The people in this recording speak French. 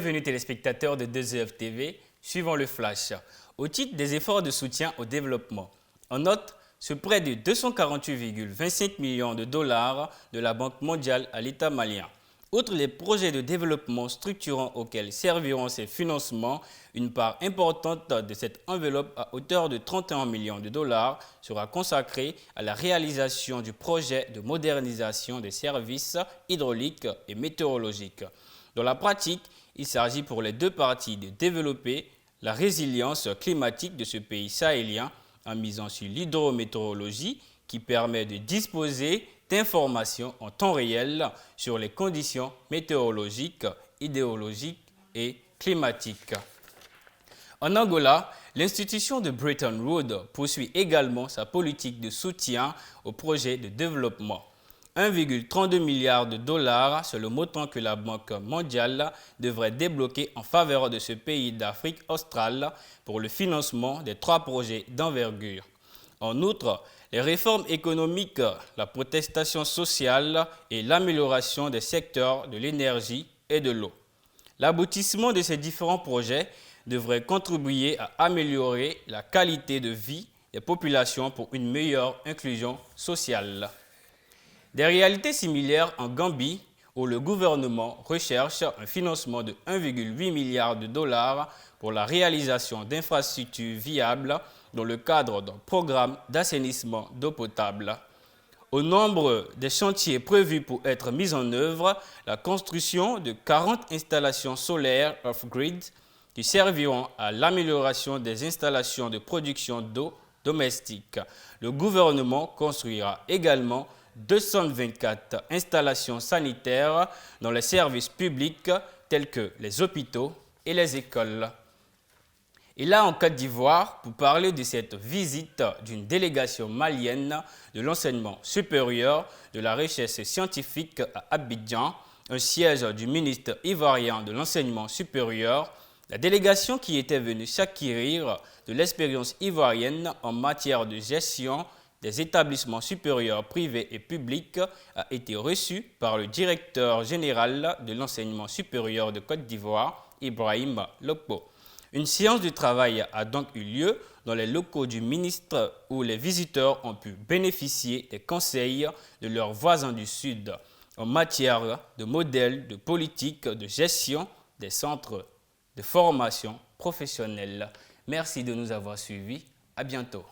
Bienvenue téléspectateurs de 2EF TV, suivons le flash. Au titre des efforts de soutien au développement, on note ce prêt de 248,25 millions de dollars de la Banque mondiale à l'État malien. Outre les projets de développement structurants auxquels serviront ces financements, une part importante de cette enveloppe à hauteur de 31 millions de dollars sera consacrée à la réalisation du projet de modernisation des services hydrauliques et météorologiques. Dans la pratique, il s'agit pour les deux parties de développer la résilience climatique de ce pays sahélien en misant sur l'hydrométéorologie qui permet de disposer d'informations en temps réel sur les conditions météorologiques, idéologiques et climatiques. En Angola, l'institution de Bretton Woods poursuit également sa politique de soutien aux projets de développement. 1,32 milliard de dollars, c'est le montant que la Banque mondiale devrait débloquer en faveur de ce pays d'Afrique australe pour le financement des 3 projets d'envergure. En outre, les réformes économiques, la protestation sociale et l'amélioration des secteurs de l'énergie et de l'eau. L'aboutissement de ces différents projets devrait contribuer à améliorer la qualité de vie des populations pour une meilleure inclusion sociale. Des réalités similaires en Gambie, où le gouvernement recherche un financement de 1,8 milliard de dollars pour la réalisation d'infrastructures viables dans le cadre d'un programme d'assainissement d'eau potable. Au nombre des chantiers prévus pour être mis en œuvre, la construction de 40 installations solaires off-grid qui serviront à l'amélioration des installations de production d'eau domestique. Le gouvernement construira également 224 installations sanitaires dans les services publics tels que les hôpitaux et les écoles. Et là, en Côte d'Ivoire, pour parler de cette visite d'une délégation malienne de l'enseignement supérieur de la recherche scientifique à Abidjan, un siège du ministre ivoirien de l'enseignement supérieur, la délégation qui était venue s'acquérir de l'expérience ivoirienne en matière de gestion des établissements supérieurs privés et publics a été reçue par le directeur général de l'enseignement supérieur de Côte d'Ivoire, Ibrahim Lokpo. Une séance de travail a donc eu lieu dans les locaux du ministre où les visiteurs ont pu bénéficier des conseils de leurs voisins du Sud en matière de modèles de politique de gestion des centres de formation professionnelle. Merci de nous avoir suivis. À bientôt.